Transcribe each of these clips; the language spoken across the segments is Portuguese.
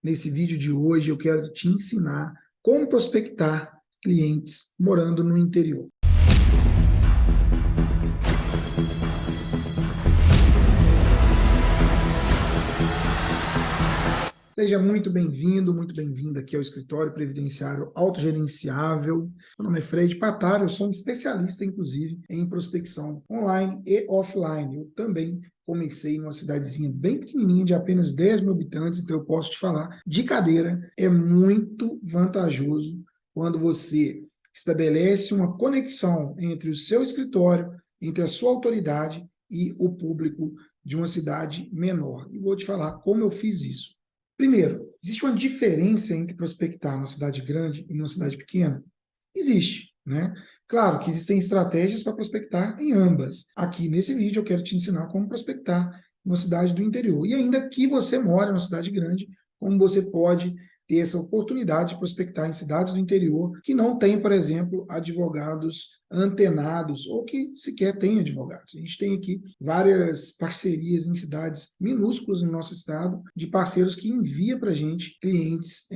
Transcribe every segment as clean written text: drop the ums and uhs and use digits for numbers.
Nesse vídeo de hoje eu quero te ensinar como prospectar clientes morando no interior. Seja muito bem-vindo, muito bem-vinda aqui ao Escritório Previdenciário Autogerenciável. Meu nome é Fred Pataro, eu sou um especialista, inclusive, em prospecção online e offline. Eu também comecei numa cidadezinha bem pequenininha, de apenas 10 mil habitantes, então eu posso te falar, de cadeira, é muito vantajoso quando você estabelece uma conexão entre o seu escritório, entre a sua autoridade e o público de uma cidade menor. E vou te falar como eu fiz isso. Primeiro, existe uma diferença entre prospectar numa cidade grande e numa cidade pequena? Existe, né? Claro que existem estratégias para prospectar em ambas. Aqui nesse vídeo eu quero te ensinar como prospectar numa cidade do interior. E ainda que você mora numa cidade grande, como você pode ter essa oportunidade de prospectar em cidades do interior que não têm, por exemplo, advogados antenados ou que sequer têm advogados. A gente tem aqui várias parcerias em cidades minúsculas no nosso estado de parceiros que enviam para a gente clientes,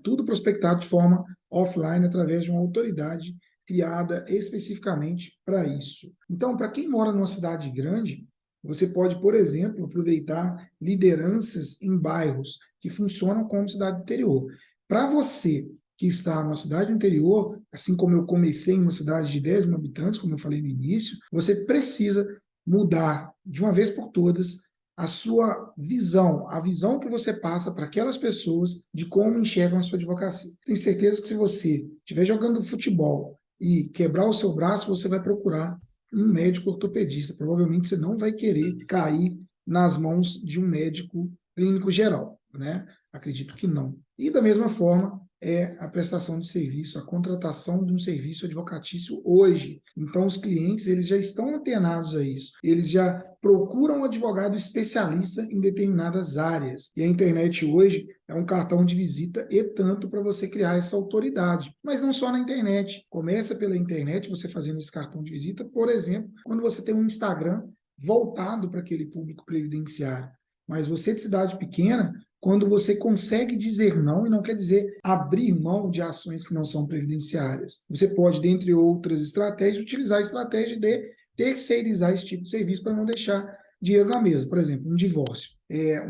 tudo prospectado de forma offline através de uma autoridade criada especificamente para isso. Então, para quem mora numa cidade grande, você pode, por exemplo, aproveitar lideranças em bairros que funcionam como cidade interior. Para você que está numa cidade interior, assim como eu comecei em uma cidade de 10 mil habitantes, como eu falei no início, você precisa mudar de uma vez por todas a sua visão, a visão que você passa para aquelas pessoas de como enxergam a sua advocacia. Tenho certeza que se você estiver jogando futebol e quebrar o seu braço, você vai procurar um médico ortopedista. Provavelmente você não vai querer cair nas mãos de um médico clínico geral, né? Acredito que não. E da mesma forma é a prestação de serviço, a contratação de um serviço advocatício hoje. Então os clientes, eles já estão antenados a isso. Eles já procuram um advogado especialista em determinadas áreas. E a internet hoje é um cartão de visita e tanto para você criar essa autoridade. Mas não só na internet. Começa pela internet, você fazendo esse cartão de visita, por exemplo, quando você tem um Instagram voltado para aquele público previdenciário. Mas você de cidade pequena, quando você consegue dizer não, e não quer dizer abrir mão de ações que não são previdenciárias. Você pode, dentre outras estratégias, utilizar a estratégia de terceirizar esse tipo de serviço para não deixar dinheiro na mesa. Por exemplo, um divórcio,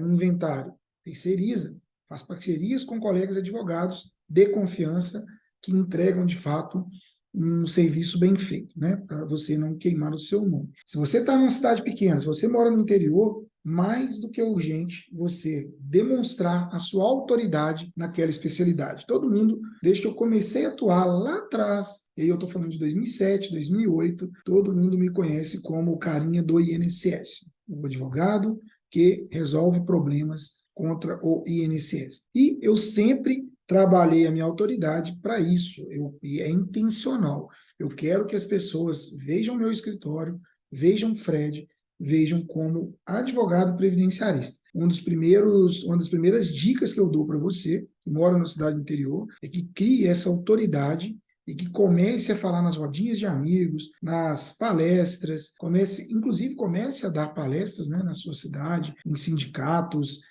um inventário, terceiriza, faz parcerias com colegas advogados de confiança que entregam, de fato, um serviço bem feito, né? Para você não queimar o seu nome. Se você está numa cidade pequena, se você mora no interior, mais do que urgente você demonstrar a sua autoridade naquela especialidade. Todo mundo, desde que eu comecei a atuar lá atrás, e eu estou falando de 2007, 2008, todo mundo me conhece como o carinha do INSS, o advogado que resolve problemas contra o INSS. E eu sempre trabalhei a minha autoridade para isso, e é intencional. Eu quero que as pessoas vejam meu escritório, vejam Fred, vejam como advogado previdenciarista. Uma das primeiras dicas que eu dou para você, que mora na cidade interior, é que crie essa autoridade e que comece a falar nas rodinhas de amigos, nas palestras, comece a dar palestras, né, na sua cidade, em sindicatos,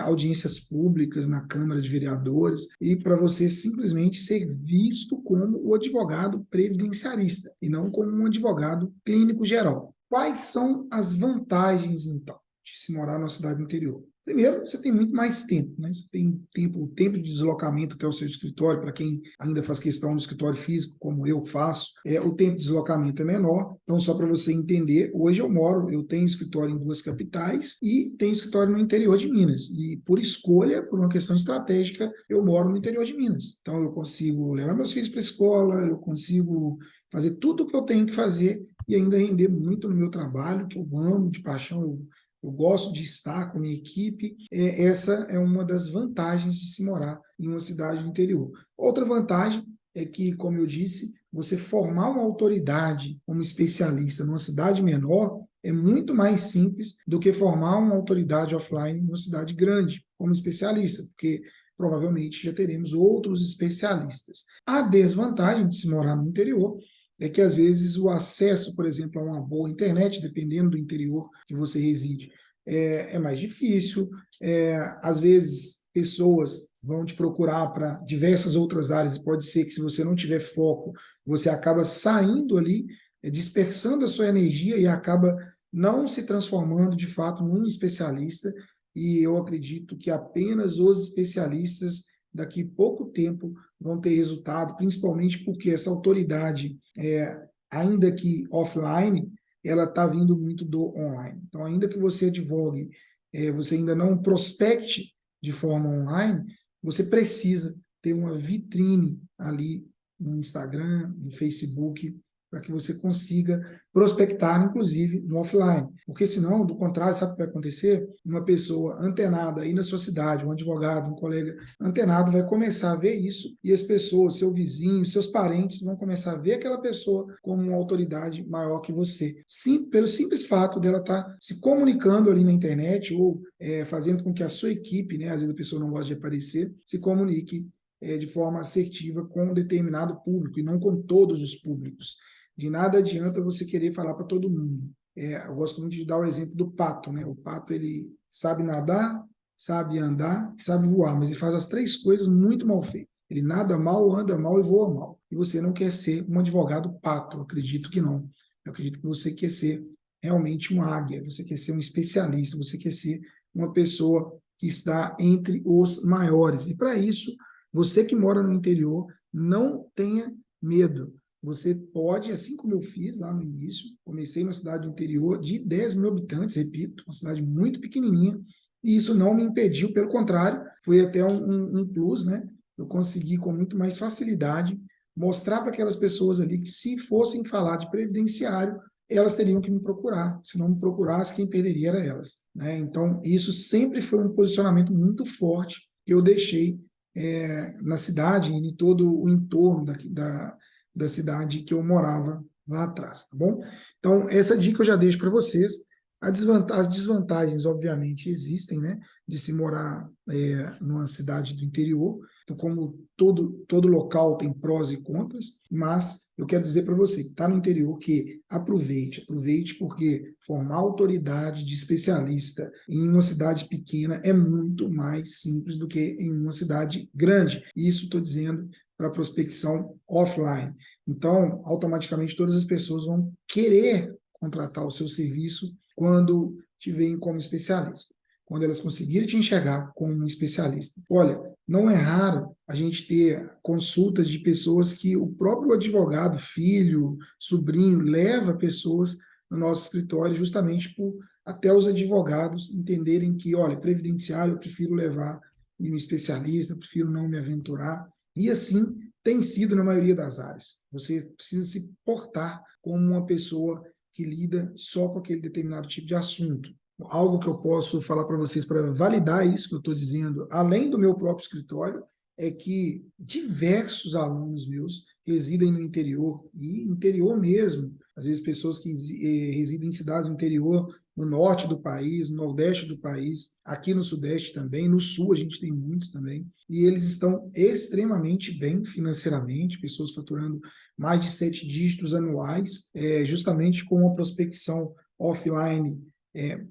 audiências públicas na Câmara de Vereadores, e para você simplesmente ser visto como o advogado previdenciarista, e não como um advogado clínico geral. Quais são as vantagens, então, de se morar numa cidade interior? Primeiro, você tem muito mais tempo, né? Você tem o tempo de deslocamento até o seu escritório, para quem ainda faz questão do escritório físico, como eu faço, o tempo de deslocamento é menor. Então, só para você entender, hoje eu tenho escritório em 2 capitais e tenho escritório no interior de Minas. E por escolha, por uma questão estratégica, eu moro no interior de Minas. Então, eu consigo levar meus filhos para a escola, eu consigo fazer tudo o que eu tenho que fazer e ainda render muito no meu trabalho, que eu amo de paixão, eu gosto de estar com a minha equipe. Essa é uma das vantagens de se morar em uma cidade do interior. Outra vantagem é que, como eu disse, você formar uma autoridade como especialista numa cidade menor é muito mais simples do que formar uma autoridade offline numa cidade grande como especialista, porque provavelmente já teremos outros especialistas. A desvantagem de se morar no interior é que, às vezes, o acesso, por exemplo, a uma boa internet, dependendo do interior que você reside, é mais difícil. Às vezes, pessoas vão te procurar para diversas outras áreas, e pode ser que, se você não tiver foco, você acaba saindo ali, dispersando a sua energia e acaba não se transformando, de fato, num especialista, e eu acredito que apenas os especialistas, daqui a pouco tempo, vão ter resultado, principalmente porque essa autoridade, ainda que offline, ela está vindo muito do online. Então, ainda que você advogue, você ainda não prospecte de forma online, você precisa ter uma vitrine ali no Instagram, no Facebook, para que você consiga prospectar, inclusive, no offline. Porque senão, do contrário, sabe o que vai acontecer? Uma pessoa antenada aí na sua cidade, um advogado, um colega antenado, vai começar a ver isso, e as pessoas, seu vizinho, seus parentes, vão começar a ver aquela pessoa como uma autoridade maior que você. Sim, pelo simples fato dela estar se comunicando ali na internet, ou fazendo com que a sua equipe, né, às vezes a pessoa não gosta de aparecer, se comunique de forma assertiva com um determinado público, e não com todos os públicos. De nada adianta você querer falar para todo mundo. Eu gosto muito de dar o exemplo do pato, né? O pato, ele sabe nadar, sabe andar, sabe voar, mas ele faz as três coisas muito mal feitas. Ele nada mal, anda mal e voa mal. E você não quer ser um advogado pato, eu acredito que não. Eu acredito que você quer ser realmente uma águia, você quer ser um especialista, você quer ser uma pessoa que está entre os maiores. E para isso, você que mora no interior, não tenha medo. Você pode, assim como eu fiz lá no início, comecei na cidade do interior de 10 mil habitantes, repito, uma cidade muito pequenininha, e isso não me impediu, pelo contrário, foi até um plus, né? Eu consegui com muito mais facilidade mostrar para aquelas pessoas ali que, se fossem falar de previdenciário, elas teriam que me procurar. Se não me procurasse, quem perderia era elas, né? Então, isso sempre foi um posicionamento muito forte que eu deixei na cidade e em todo o entorno da cidade que eu morava lá atrás, tá bom? Então, essa dica eu já deixo para vocês. As desvantagens, obviamente, existem, né, de se morar numa cidade do interior. Então, como todo local tem prós e contras, mas eu quero dizer para você que está no interior que aproveite, porque formar autoridade de especialista em uma cidade pequena é muito mais simples do que em uma cidade grande. Isso estou dizendo para prospecção offline. Então, automaticamente, todas as pessoas vão querer contratar o seu serviço quando te veem como especialista, quando elas conseguirem te enxergar como um especialista. Olha, não é raro a gente ter consultas de pessoas que o próprio advogado, filho, sobrinho, leva pessoas no nosso escritório justamente por até os advogados entenderem que, olha, previdenciário eu prefiro levar um especialista, eu prefiro não me aventurar. E assim tem sido na maioria das áreas. Você precisa se portar como uma pessoa que lida só com aquele determinado tipo de assunto. Algo que eu posso falar para vocês para validar isso que eu estou dizendo, além do meu próprio escritório, é que diversos alunos meus residem no interior, e interior mesmo. Às vezes pessoas que residem em cidades do interior, no norte do país, no nordeste do país, aqui no sudeste também, no sul a gente tem muitos também, e eles estão extremamente bem financeiramente, pessoas faturando mais de 7 dígitos anuais, justamente com uma prospecção offline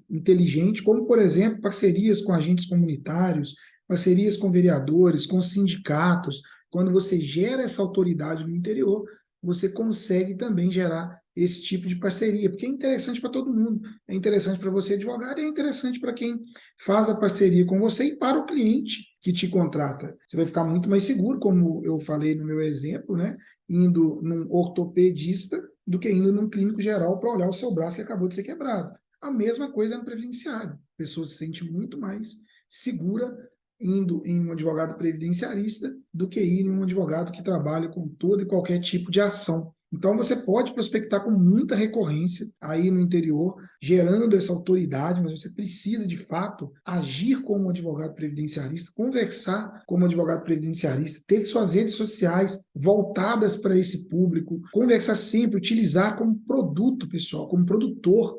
inteligente, como, por exemplo, parcerias com agentes comunitários, parcerias com vereadores, com sindicatos. Quando você gera essa autoridade no interior, você consegue também gerar esse tipo de parceria, porque é interessante para todo mundo. É interessante para você, advogado, e é interessante para quem faz a parceria com você e para o cliente que te contrata. Você vai ficar muito mais seguro, como eu falei no meu exemplo, né? Indo num ortopedista do que indo num clínico geral para olhar o seu braço que acabou de ser quebrado. A mesma coisa no previdenciário. A pessoa se sente muito mais segura indo em um advogado previdenciarista do que ir em um advogado que trabalha com todo e qualquer tipo de ação. Então, você pode prospectar com muita recorrência aí no interior, gerando essa autoridade, mas você precisa, de fato, agir como um advogado previdenciarista, conversar como um advogado previdenciarista, ter suas redes sociais voltadas para esse público, conversar sempre, utilizar como produto, pessoal, como produtor.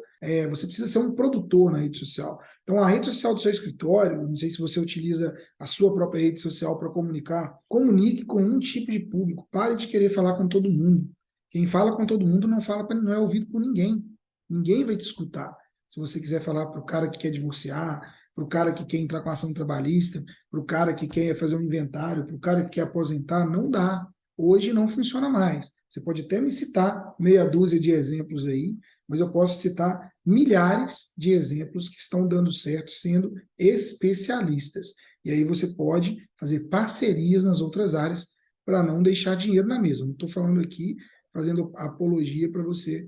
Você precisa ser um produtor na rede social. Então, a rede social do seu escritório, não sei se você utiliza a sua própria rede social para comunicar, comunique com um tipo de público. Pare de querer falar com todo mundo. Quem fala com todo mundo não é ouvido por ninguém. Ninguém vai te escutar. Se você quiser falar para o cara que quer divorciar, para o cara que quer entrar com ação trabalhista, para o cara que quer fazer um inventário, para o cara que quer aposentar, não dá. Hoje não funciona mais. Você pode até me citar meia dúzia de exemplos aí, mas eu posso citar milhares de exemplos que estão dando certo sendo especialistas. E aí você pode fazer parcerias nas outras áreas para não deixar dinheiro na mesa. Não estou falando aqui fazendo apologia para você.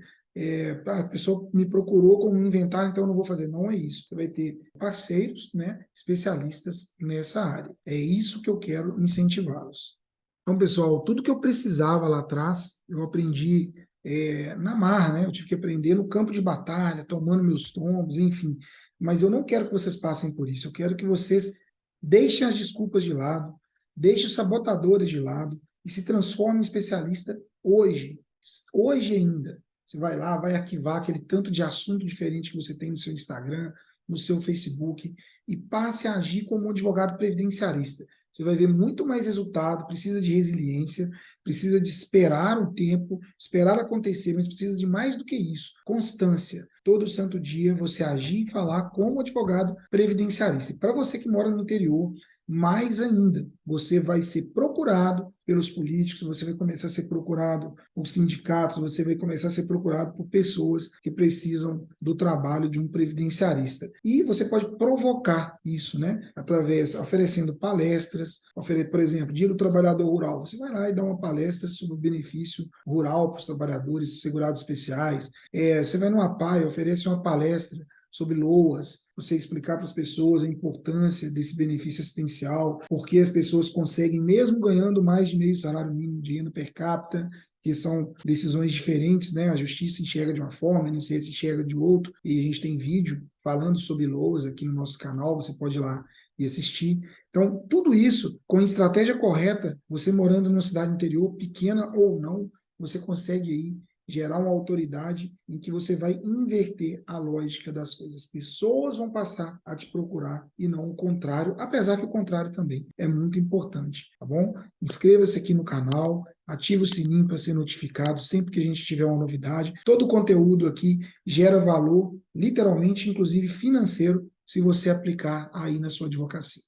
A pessoa me procurou como um inventário, então eu não vou fazer. Não é isso. Você vai ter parceiros, né, especialistas nessa área. É isso que eu quero incentivá-los. Então, pessoal, tudo que eu precisava lá atrás, eu aprendi na marra, né? Eu tive que aprender no campo de batalha, tomando meus tombos, enfim. Mas eu não quero que vocês passem por isso. Eu quero que vocês deixem as desculpas de lado, deixem os sabotadores de lado e se transformem em especialista hoje. Hoje ainda. Você vai lá, vai arquivar aquele tanto de assunto diferente que você tem no seu Instagram, no seu Facebook, e passe a agir como um advogado previdenciarista. Você vai ver muito mais resultado, precisa de resiliência, precisa de esperar um tempo, esperar acontecer, mas precisa de mais do que isso, constância. Todo santo dia você agir e falar como advogado previdenciarista. E para você que mora no interior, mais ainda, você vai ser procurado pelos políticos, você vai começar a ser procurado por sindicatos, você vai começar a ser procurado por pessoas que precisam do trabalho de um previdenciarista. E você pode provocar isso, né? Através, oferecendo palestras, por exemplo, Dia do Trabalhador Rural. Você vai lá e dá uma palestra sobre o benefício rural para os trabalhadores segurados especiais. Você vai numa PAI, oferece uma palestra sobre LOAS, você explicar para as pessoas a importância desse benefício assistencial, porque as pessoas conseguem, mesmo ganhando mais de meio salário mínimo de renda per capita, que são decisões diferentes, né? A justiça enxerga de uma forma, a INSS enxerga de outro, e a gente tem vídeo falando sobre LOAS aqui no nosso canal, você pode ir lá e assistir. Então, tudo isso, com a estratégia correta, você morando numa cidade interior, pequena ou não, você consegue aí gerar uma autoridade em que você vai inverter a lógica das coisas. As pessoas vão passar a te procurar e não o contrário, apesar que o contrário também é muito importante, tá bom? Inscreva-se aqui no canal, ative o sininho para ser notificado sempre que a gente tiver uma novidade. Todo o conteúdo aqui gera valor, literalmente, inclusive financeiro, se você aplicar aí na sua advocacia.